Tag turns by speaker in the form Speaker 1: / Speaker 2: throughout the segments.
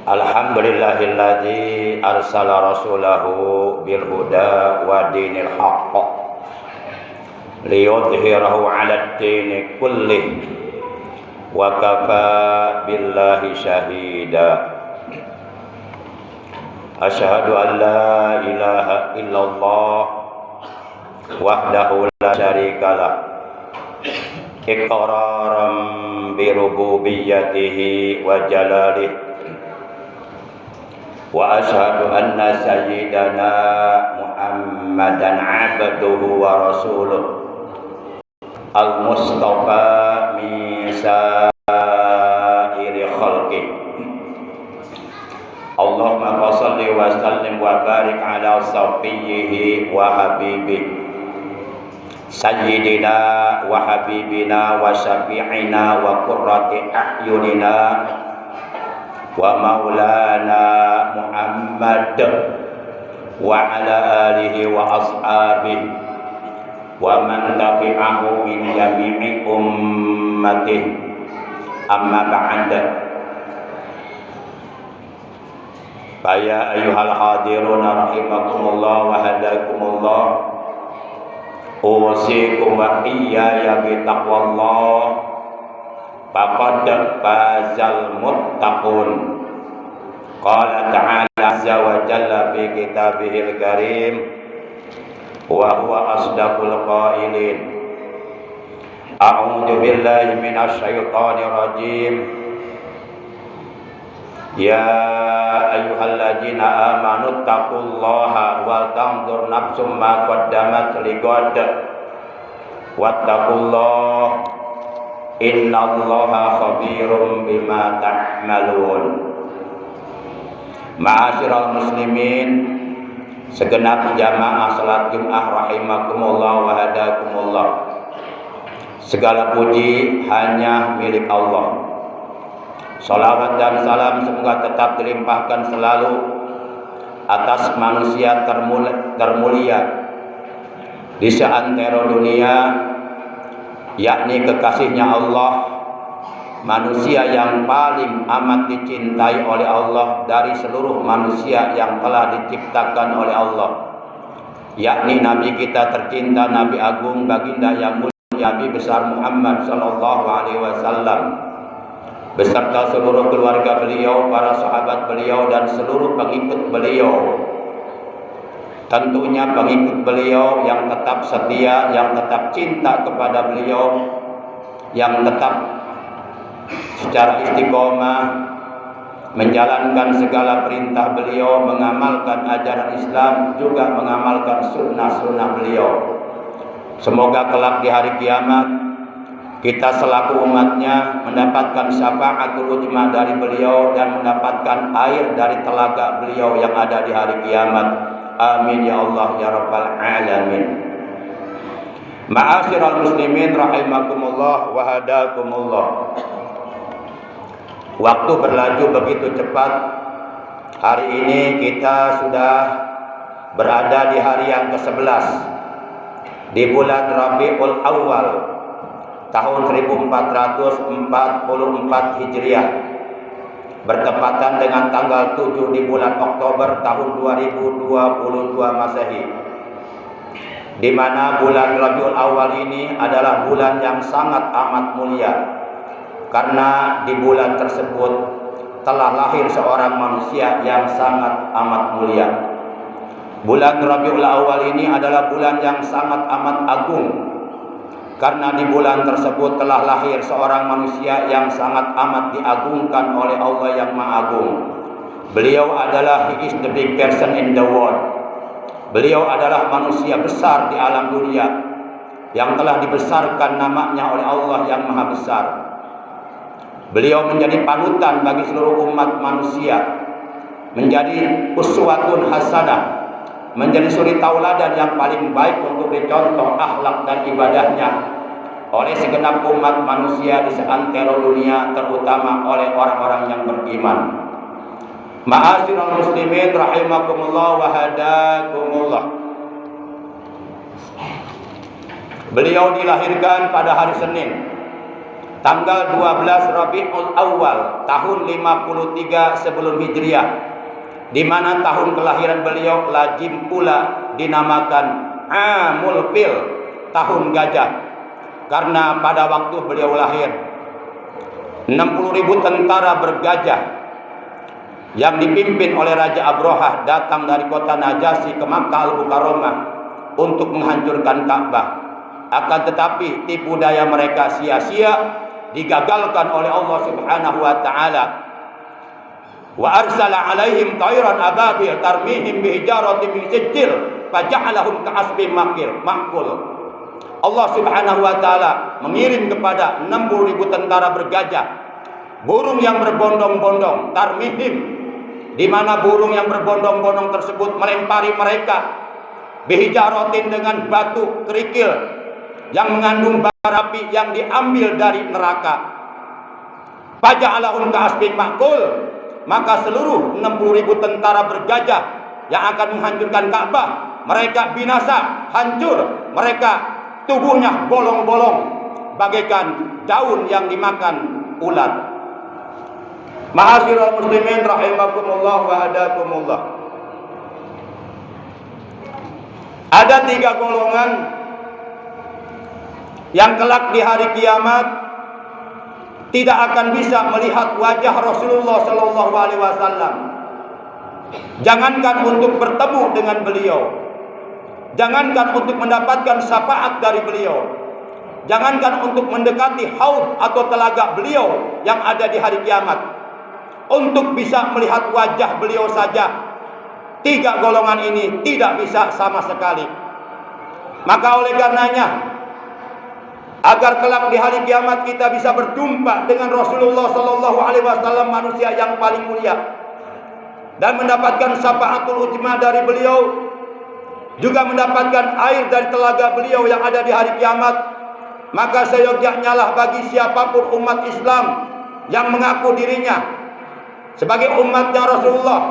Speaker 1: Alhamdulillahilladzi arsala rasulahu bil huda wa dinil haqq liyudhhirahu 'alad dini kullih wa kafa billahi syahida. Asyhadu an la ilaha illallah wahdahu la syarikalah iqraran bi rububiyyatihi wa jalalihi. Wa asyhadu anna sayyidana Muhammadan abduhu wa rasuluh al-mustafa min sa'iri khalqih. Allahumma shalli wa sallim wa barik ala safiyhi wa habibih sayyidina wa habibina wa syafi'ina wa qurrati a'yunina wa maulana Muhammad wa ala alihi wa ashabihi wa man tabi'ahu min jami'i ummatihi, amma ba'd. Ya ayyuhal hadirun rahimakumullah wa hadakumullah, usikum wa iyaya bi taqwallah. Faqad fazal muttaqun. Qala ta'ala azza wa jalla fi kitabihil karim wa huwa asdaqul qailin. A'udzu billahi minasy syaithanir rajim. Ya ayyuhalladzina amanu taqullaha wa tanzur nafsum ma qaddamat lighad wattaqullaha innallaha khabirum bima ta'malun. Ma'asyiral muslimin, segenap jamaah salat Jumat rahimakumullah wa hadakumullah. Segala puji hanya milik Allah. Salawat dan salam semoga tetap dilimpahkan selalu atas manusia termulia di seantero dunia, yakni kekasihnya Allah, manusia yang paling amat dicintai oleh Allah dari seluruh manusia yang telah diciptakan oleh Allah, yakni Nabi kita tercinta, Nabi Agung, Baginda yang mulia, Nabi besar Muhammad sallallahu alaihi wasallam, beserta seluruh keluarga beliau, para sahabat beliau, dan seluruh pengikut beliau. Tentunya pengikut beliau yang tetap setia, yang tetap cinta kepada beliau, yang tetap secara istiqomah menjalankan segala perintah beliau, mengamalkan ajaran Islam, juga mengamalkan sunnah-sunnah beliau. Semoga kelak di hari kiamat kita selaku umatnya mendapatkan syafaatul ujma dari beliau dan mendapatkan air dari telaga beliau yang ada di hari kiamat. Amin ya Allah ya rabbal alamin. Ma'asyiral muslimin rahimakumullah wa hadakumullah. Waktu berlaju begitu cepat. Hari ini kita sudah berada di hari yang ke-11 di bulan Rabiul Awal tahun 1444 Hijriah, bertepatan dengan tanggal 7 di bulan Oktober tahun 2022 Masehi, di mana bulan Rabiul Awal ini adalah bulan yang sangat amat mulia, karena di bulan tersebut telah lahir seorang manusia yang sangat amat mulia. Bulan Rabiul Awal ini adalah bulan yang sangat amat agung, karena di bulan tersebut telah lahir seorang manusia yang sangat amat diagungkan oleh Allah yang Maha Agung. Beliau adalah he is the big person in the world. Beliau adalah manusia besar di alam dunia yang telah dibesarkan namanya oleh Allah yang Maha Besar. Beliau menjadi panutan bagi seluruh umat manusia, menjadi uswatun hasanah, menjadi suri tauladan yang paling baik untuk dicontoh akhlak dan ibadahnya oleh segenap umat manusia di seantero dunia, terutama oleh orang-orang yang beriman. Ma'asyiral muslimin rahimakumullah wa hadakumullah. Beliau dilahirkan pada hari Senin, tanggal 12 Rabiul Awal tahun 53 sebelum Hijriah, di mana tahun kelahiran beliau lazim pula dinamakan Amul Fil, tahun gajah, karena pada waktu beliau lahir 60.000 tentara bergajah yang dipimpin oleh Raja Abrohah datang dari kota Najasyi ke Makkah Al-Mukarramah untuk menghancurkan Ka'bah. Akan tetapi tipu daya mereka sia-sia, digagalkan oleh Allah Subhanahu wa taala. Wa arsala alaihim tayran ababil tarmihim bihijaratin min sijil faja'alahum ka'asfin ma'kul. Allah Subhanahu wa taala mengirim kepada 60.000 tentara bergajah burung yang berbondong-bondong, tarmihim, di mana burung yang berbondong-bondong tersebut melempari mereka bihijaratin, dengan batu kerikil yang mengandung bara api yang diambil dari neraka. Faja'alahum ka'asfin ma'kul, maka seluruh 60.000 tentara bergajah yang akan menghancurkan Ka'bah, mereka binasa, hancur, mereka tubuhnya bolong-bolong bagaikan daun yang dimakan ulat. Ma'asyiral muslimin rahimakumullah wa hadakumullah. Ada 3 golongan yang kelak di hari kiamat tidak akan bisa melihat wajah Rasulullah sallallahu alaihi wasallam. Jangankan untuk bertemu dengan beliau, jangankan untuk mendapatkan syafaat dari beliau, jangankan untuk mendekati haud atau telaga beliau yang ada di hari kiamat, untuk bisa melihat wajah beliau saja 3 golongan ini tidak bisa sama sekali. Maka oleh karenanya, agar kelak di hari kiamat kita bisa berjumpa dengan Rasulullah sallallahu alaihi wasallam, manusia yang paling mulia, dan mendapatkan syafaatul uzma dari beliau, juga mendapatkan air dari telaga beliau yang ada di hari kiamat, maka seyogyanya lah bagi siapapun umat Islam yang mengaku dirinya sebagai umatnya Rasulullah,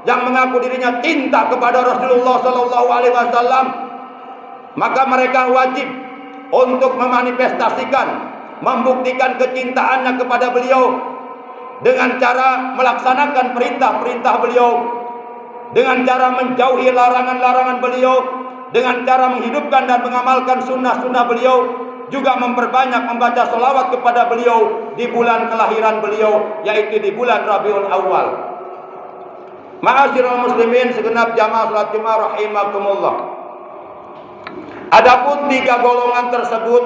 Speaker 1: yang mengaku dirinya cinta kepada Rasulullah sallallahu alaihi wasallam, maka mereka wajib untuk memanifestasikan, membuktikan kecintaannya kepada beliau dengan cara melaksanakan perintah-perintah beliau, dengan cara menjauhi larangan-larangan beliau, dengan cara menghidupkan dan mengamalkan sunnah-sunnah beliau, juga memperbanyak membaca sholawat kepada beliau di bulan kelahiran beliau, yaitu di bulan Rabiul Awal. Ma'asyiral muslimin segenap jamaah salat Jumat rahimakumullah. Adapun 3 golongan tersebut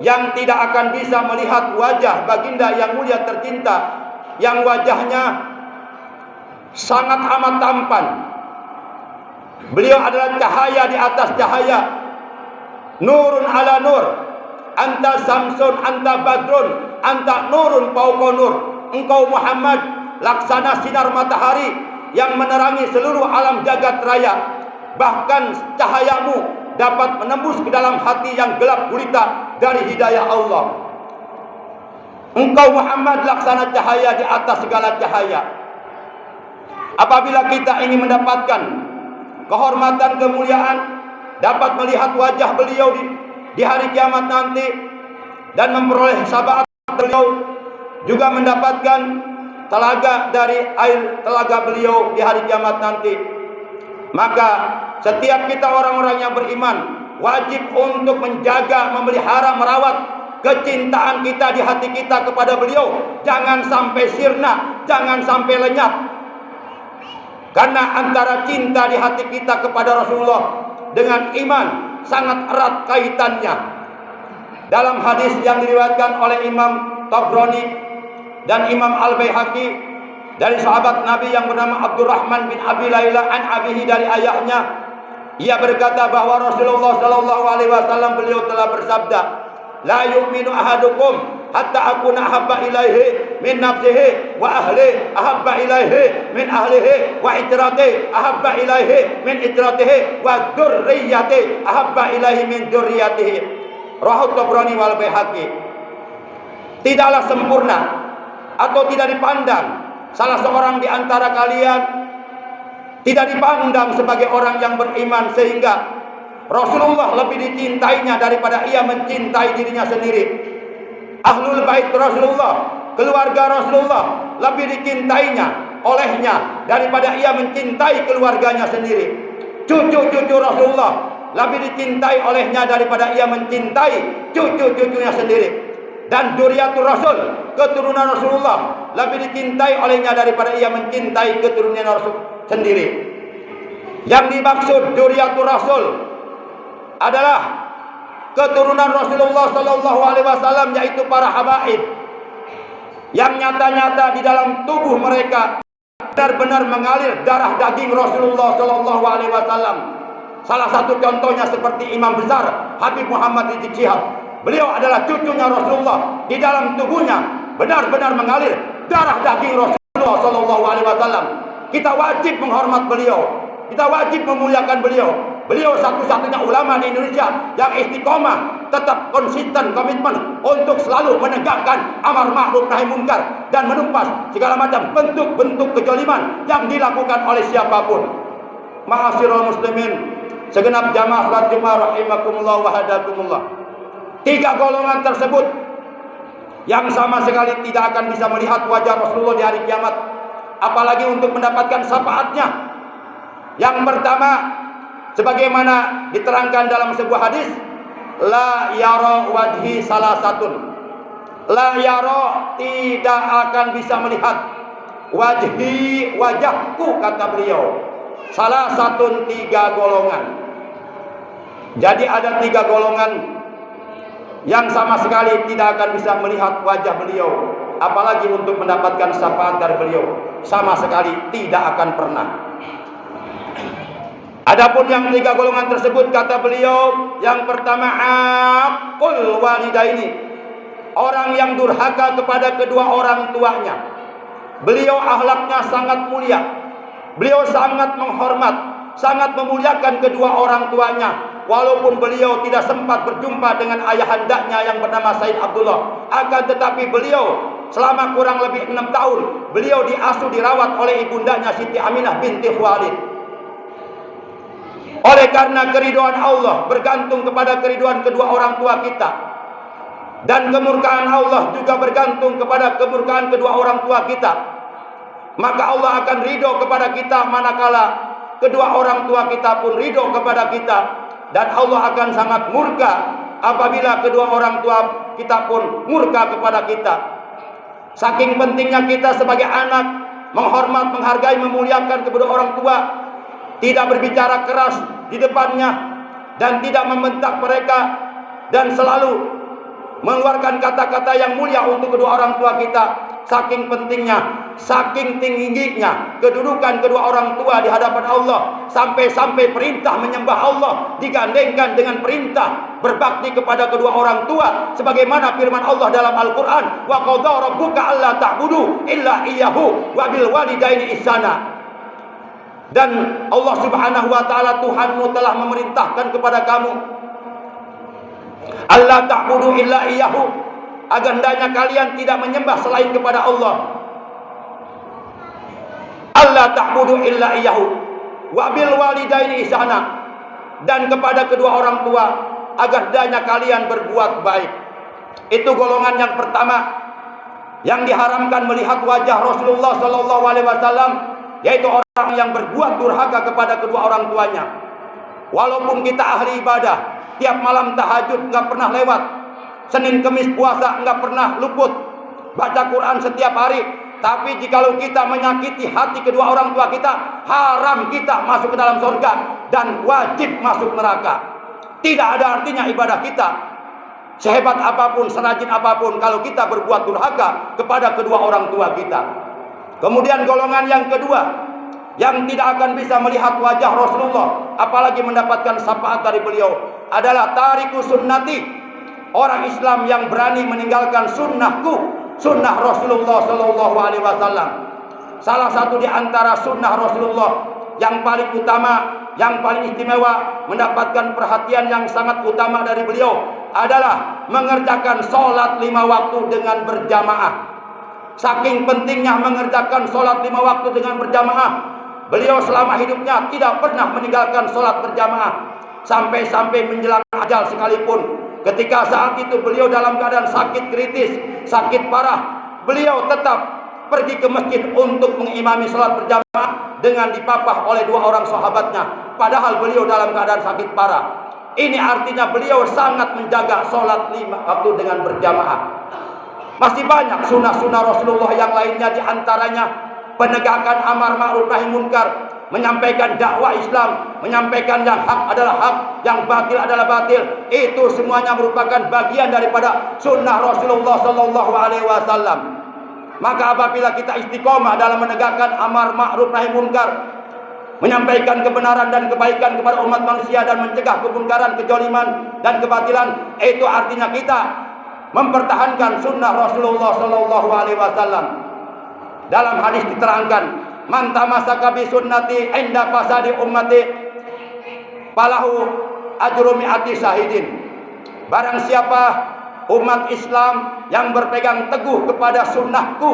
Speaker 1: yang tidak akan bisa melihat wajah baginda yang mulia tercinta, yang wajahnya sangat amat tampan. Beliau adalah cahaya di atas cahaya, nurun ala nur, anta samsun, anta badrun, anta nurun fauqa nur. Engkau Muhammad laksana sinar matahari yang menerangi seluruh alam jagat raya. Bahkan cahayamu dapat menembus ke dalam hati yang gelap gulita dari hidayah Allah. Engkau Muhammad laksana cahaya di atas segala cahaya. Apabila kita ingin mendapatkan kehormatan, kemuliaan, dapat melihat wajah beliau di hari kiamat nanti, dan memperoleh syafaat beliau, juga mendapatkan telaga dari air telaga beliau di hari kiamat nanti, maka setiap kita orang-orang yang beriman wajib untuk menjaga, memelihara, merawat kecintaan kita di hati kita kepada beliau. Jangan sampai sirna, jangan sampai lenyap. Karena antara cinta di hati kita kepada Rasulullah dengan iman sangat erat kaitannya. Dalam hadis yang diriwayatkan oleh Imam Tabrani dan Imam Al-Baihaqi dari sahabat Nabi yang bernama Abdurrahman bin Abi Laila an abihi, dari ayahnya, ia berkata bahwa Rasulullah sallallahu alaihi wasallam beliau telah bersabda, la yu'minu ahadukum hatta akuna ahabba ilaihi min nafsihi wa ahli ahabba ilaihi min ahlihi wa itrati ahabba ilaihi min itratihi wa dzurriyyati ahabba ilaihi min dzurriyyatihi. Rawahu Tabrani wal Baihaqi. Tidaklah sempurna atau tidak dipandang salah seorang di antara kalian, tidak dipandang sebagai orang yang beriman sehingga Rasulullah lebih dicintainya daripada ia mencintai dirinya sendiri. Ahlul bait Rasulullah, keluarga Rasulullah lebih dicintainya olehnya daripada ia mencintai keluarganya sendiri. Cucu-cucu Rasulullah lebih dicintai olehnya daripada ia mencintai cucu-cucunya sendiri. Dan dzurriyyatur Rasul, keturunan Rasulullah lebih dicintai olehnya daripada ia mencintai keturunan Rasul sendiri. Yang dimaksud dzurriyyatur Rasul adalah keturunan Rasulullah sallallahu alaihi wasallam, yaitu para habaib yang nyata-nyata di dalam tubuh mereka benar-benar mengalir darah daging Rasulullah sallallahu alaihi wasallam. Salah satu contohnya seperti Imam besar Habib Muhammad Rizik Syihab. Beliau adalah cucunya Rasulullah, di dalam tubuhnya benar-benar mengalir darah daging Rasulullah sallallahu alaihi wasallam. Kita wajib menghormat beliau, kita wajib memuliakan beliau. Beliau satu-satunya ulama di Indonesia yang istiqomah, tetap konsisten, komitmen untuk selalu menegakkan amar ma'ruf nahi munkar dan menumpas segala macam bentuk-bentuk kezaliman yang dilakukan oleh siapapun. Ma'asyiral muslimin, segenap jamaah salat Jumat rahimakumullah wa hadakumullah. Tiga golongan tersebut yang sama sekali tidak akan bisa melihat wajah Rasulullah di hari kiamat, apalagi untuk mendapatkan syafaatnya. Yang pertama, sebagaimana diterangkan dalam sebuah hadis, la yara wajhi salasatun. La yara, tidak akan bisa melihat, wajhi, wajahku, kata beliau. Salasatun, tiga golongan. Jadi ada tiga golongan yang sama sekali tidak akan bisa melihat wajah beliau, apalagi untuk mendapatkan syafaat dari beliau. Sama sekali tidak akan pernah. Adapun yang tiga golongan tersebut, kata beliau, yang pertama aqul walidaini, orang yang durhaka kepada kedua orang tuanya. Beliau akhlaknya sangat mulia, beliau sangat menghormat, sangat memuliakan kedua orang tuanya. Walaupun beliau tidak sempat berjumpa dengan ayahandanya yang bernama Said Abdullah, akan tetapi beliau selama kurang lebih 6 tahun beliau diasuh, dirawat oleh ibundanya Siti Aminah binti Khuwailid. Oleh karena keridhaan Allah bergantung kepada keridhaan kedua orang tua kita, dan kemurkaan Allah juga bergantung kepada kemurkaan kedua orang tua kita, maka Allah akan ridho kepada kita manakala kedua orang tua kita pun ridho kepada kita. Dan Allah akan sangat murka apabila kedua orang tua kita pun murka kepada kita. Saking pentingnya kita sebagai anak menghormat, menghargai, memuliakan kedua orang tua, tidak berbicara keras di depannya dan tidak membentak mereka, dan selalu mengeluarkan kata-kata yang mulia untuk kedua orang tua kita. Saking pentingnya, saking tingginya kedudukan kedua orang tua di hadapan Allah, sampai-sampai perintah menyembah Allah digandengkan dengan perintah berbakti kepada kedua orang tua, sebagaimana firman Allah dalam Al-Quran, wa qadha rabbuka alla ta'budu illa iyyahu wa bil walidaini ihsana. Dan Allah Subhanahu wa taala, Tuhanmu telah memerintahkan kepada kamu alla ta'budu illa iyyahu, agar hendaknya kalian tidak menyembah selain kepada Allah. Allah ta'budu illa iyyahu wa bil walidaini ihsana, dan kepada kedua orang tua agar hendaknya kalian berbuat baik. Itu golongan yang pertama yang diharamkan melihat wajah Rasulullah sallallahu alaihi wasallam, yaitu orang yang berbuat durhaka kepada kedua orang tuanya. Walaupun kita ahli ibadah, tiap malam tahajud enggak pernah lewat, Senin Kemis puasa enggak pernah luput, baca Quran setiap hari, tapi jikalau kita menyakiti hati kedua orang tua kita, haram kita masuk ke dalam surga dan wajib masuk neraka. Tidak ada artinya ibadah kita, sehebat apapun, serajin apapun, kalau kita berbuat durhaka kepada kedua orang tua kita. Kemudian golongan yang kedua yang tidak akan bisa melihat wajah Rasulullah, apalagi mendapatkan syafaat dari beliau, adalah tariku sunnati, orang Islam yang berani meninggalkan sunnahku, sunnah Rasulullah Sallallahu Alaihi Wasallam. Salah satu di antara sunnah Rasulullah yang paling utama, yang paling istimewa, mendapatkan perhatian yang sangat utama dari beliau adalah mengerjakan sholat 5 waktu dengan berjamaah. Saking pentingnya mengerjakan sholat 5 waktu dengan berjamaah, beliau selama hidupnya tidak pernah meninggalkan sholat berjamaah. Sampai-sampai menjelang ajal sekalipun, ketika saat itu beliau dalam keadaan sakit kritis, sakit parah, beliau tetap pergi ke masjid untuk mengimami sholat berjamaah dengan dipapah oleh 2 orang sahabatnya, padahal beliau dalam keadaan sakit parah. Ini artinya beliau sangat menjaga sholat 5 waktu dengan berjamaah. Masih banyak sunnah-sunnah Rasulullah yang lainnya, diantaranya penegakan amar ma'ruf nahi munkar, menyampaikan dakwah Islam, menyampaikan yang hak adalah hak, yang batil adalah batil. Itu semuanya merupakan bagian daripada sunnah Rasulullah Sallallahu Alaihi Wasallam. Maka apabila kita istiqomah dalam menegakkan amar ma'ruf nahi munkar, menyampaikan kebenaran dan kebaikan kepada umat manusia dan mencegah kemungkaran, kezaliman dan kebatilan, itu artinya kita mempertahankan sunnah Rasulullah Sallallahu Alaihi Wasallam. Dalam hadis diterangkan, man tamassaka bi sunnati inda fasadi ummati falahu ajru mi'ati syahidin. Barang siapa umat Islam yang berpegang teguh kepada sunnahku,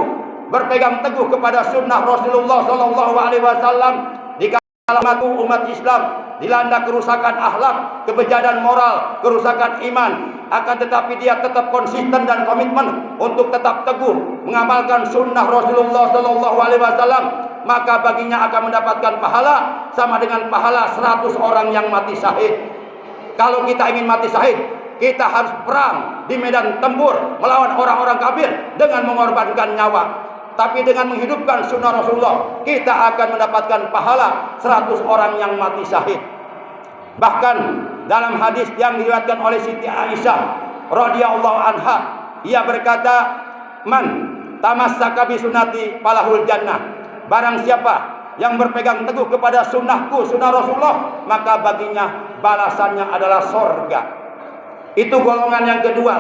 Speaker 1: berpegang teguh kepada sunnah Rasulullah Sallallahu Alaihi Wasallam, di kalangan umat Islam dilanda kerusakan akhlak, kebejadan moral, kerusakan iman, akan tetapi dia tetap konsisten dan komitmen untuk tetap teguh mengamalkan sunnah Rasulullah Sallallahu Alaihi Wasallam, maka baginya akan mendapatkan pahala sama dengan pahala 100 orang yang mati syahid. Kalau kita ingin mati syahid, kita harus perang di medan tempur melawan orang-orang kafir dengan mengorbankan nyawa. Tapi dengan menghidupkan sunnah Rasulullah, kita akan mendapatkan pahala 100 orang yang mati syahid. Bahkan dalam hadis yang diriwayatkan oleh Siti Aisyah radhiyallahu anha, ia berkata, man tamassaka bi sunnati falahul jannah. Barang siapa yang berpegang teguh kepada sunnahku, sunnah Rasulullah, maka baginya balasannya adalah sorga. Itu golongan yang kedua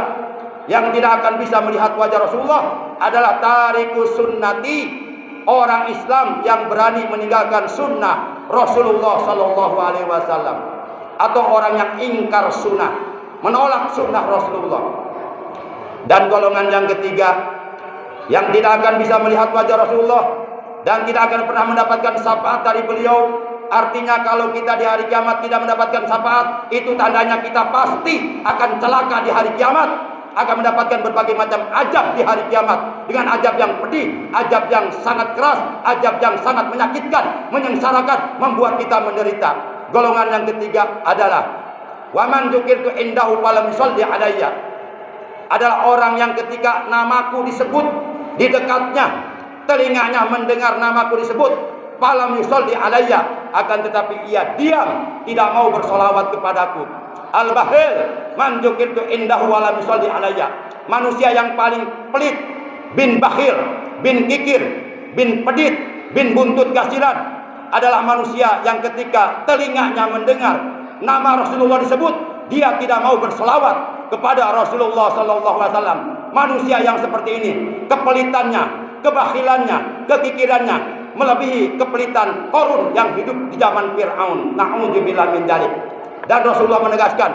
Speaker 1: yang tidak akan bisa melihat wajah Rasulullah, adalah tarikus sunnati, orang Islam yang berani meninggalkan sunnah Rasulullah Sallallahu Alaihi Wasallam, atau orang yang ingkar sunnah, menolak sunnah Rasulullah. Dan golongan yang ketiga yang tidak akan bisa melihat wajah Rasulullah dan tidak akan pernah mendapatkan syafaat dari beliau. Artinya kalau kita di hari kiamat tidak mendapatkan syafaat, itu tandanya kita pasti akan celaka di hari kiamat, akan mendapatkan berbagai macam azab di hari kiamat, dengan azab yang pedih, azab yang sangat keras, azab yang sangat menyakitkan, menyengsarakan, membuat kita menderita. Golongan yang ketiga adalah waman dzukirtu indahu falam yusalli alayya, adalah orang yang ketika namaku disebut di dekatnya, telinganya mendengar namaku disebut, falam yusalli alayya, akan tetapi ia diam, tidak mau bersolawat kepadaku. Al-bahil man dzukirtu indahu walam yusalli alayya, manusia yang paling pelit, bin bakhil, bin kikir, bin pedit, bin buntut kasiran, adalah manusia yang ketika telinganya mendengar nama Rasulullah disebut, dia tidak mau berselawat kepada Rasulullah Sallallahu Alaihi Wasallam. Manusia yang seperti ini, kepelitannya, kebakhilannya, kekikirannya melebihi kepelitan Qarun yang hidup di zaman Fir'aun. Na'udzubillah min dzalik. Dan Rasulullah menegaskan,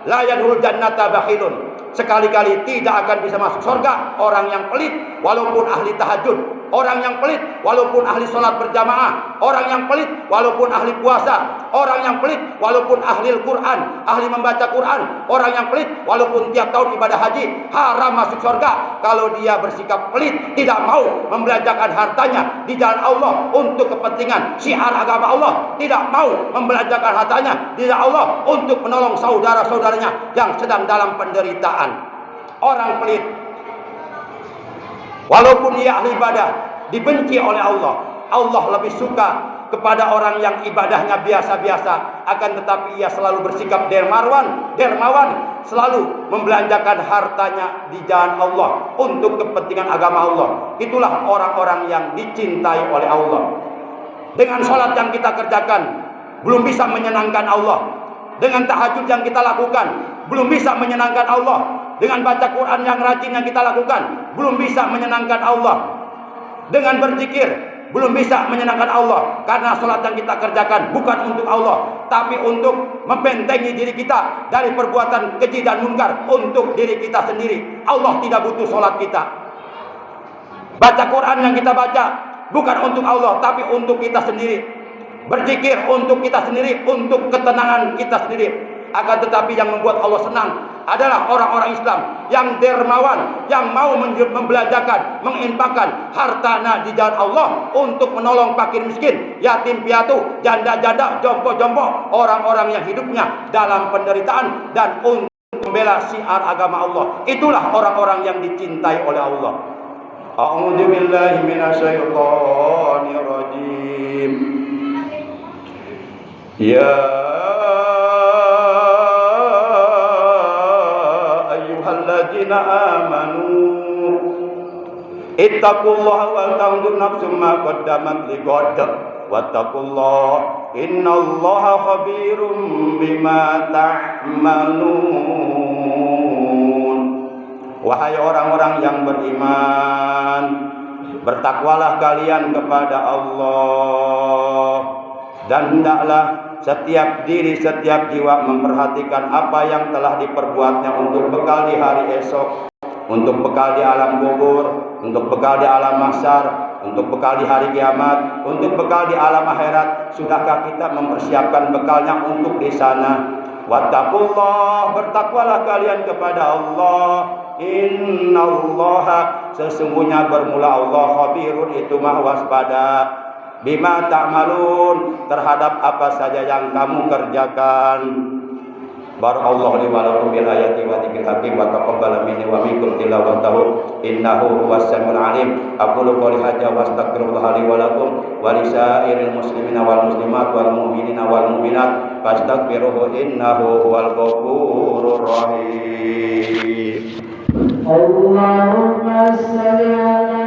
Speaker 1: la yadkhulul jannata bakhilun, sekali-kali tidak akan bisa masuk surga orang yang pelit walaupun ahli tahajud, orang yang pelit walaupun ahli sholat berjamaah, orang yang pelit walaupun ahli puasa, orang yang pelit walaupun ahli Al-Quran, ahli membaca Quran, orang yang pelit walaupun tiap tahun ibadah haji, haram masuk surga kalau dia bersikap pelit, tidak mau membelanjakan hartanya di jalan Allah untuk kepentingan syiar agama Allah, tidak mau membelanjakan hartanya di jalan Allah untuk menolong saudara-saudaranya yang sedang dalam penderitaan. Orang pelit walaupun ia ahli ibadah, dibenci oleh Allah. Allah lebih suka kepada orang yang ibadahnya biasa-biasa, akan tetapi ia selalu bersikap dermawan, selalu membelanjakan hartanya di jalan Allah untuk kepentingan agama Allah. Itulah orang-orang yang dicintai oleh Allah. Dengan sholat yang kita kerjakan belum bisa menyenangkan Allah, dengan tahajud yang kita lakukan belum bisa menyenangkan Allah, Dengan baca Quran yang rajin yang kita lakukan belum bisa menyenangkan Allah. Dengan berzikir belum bisa menyenangkan Allah, karena sholat yang kita kerjakan bukan untuk Allah, tapi untuk membentengi diri kita dari perbuatan keji dan munkar, untuk diri kita sendiri. Allah tidak butuh sholat kita. Baca Quran yang kita baca bukan untuk Allah, tapi untuk kita sendiri. Berzikir untuk kita sendiri, untuk ketenangan kita sendiri. Akan tetapi yang membuat Allah senang adalah orang-orang Islam yang dermawan, yang mau membelanjakan, menginfakkan hartanya di jalan Allah untuk menolong fakir miskin, yatim piatu, janda-janda, jompo-jompo, orang-orang yang hidupnya dalam penderitaan, dan untuk membela syiar agama Allah. Itulah orang-orang yang dicintai oleh Allah. A'udzu billahi minasyaitonir rajim. Ya ayyuhalladzina amanu ittaqullaha wal tanzur nafsum ma qaddamat lighad wattaqullaha innallaha khabirum bima ta'malun. Wahai orang-orang yang beriman, bertakwalah kalian kepada Allah, dan hendaklah setiap diri, setiap jiwa memperhatikan apa yang telah diperbuatnya untuk bekal di hari esok, untuk bekal di alam kubur, untuk bekal di alam mahsyar, untuk bekal di hari kiamat, untuk bekal di alam akhirat. Sudahkah kita mempersiapkan bekalnya untuk di sana? Wattaqullah, bertakwalah kalian kepada Allah. Innallaha, sesungguhnya bermula Allah, khabirun, itu maha waspada, bima ta'malun, terhadap apa saja yang kamu kerjakan. Barakallahu li wa lakum bil ayati wa dzikril hakim wa taqabbal minni wa minkum tilawatahu innahu huwas samiul alim. Aqulu qouli hadza wa astaghfirullah li wa lakum wa li sa'iril muslimina wal muslimat wal mu'minina wal mu'minat fastaghfiruhu innahu huwal ghafurur rahim.
Speaker 2: Allahumma shalli ala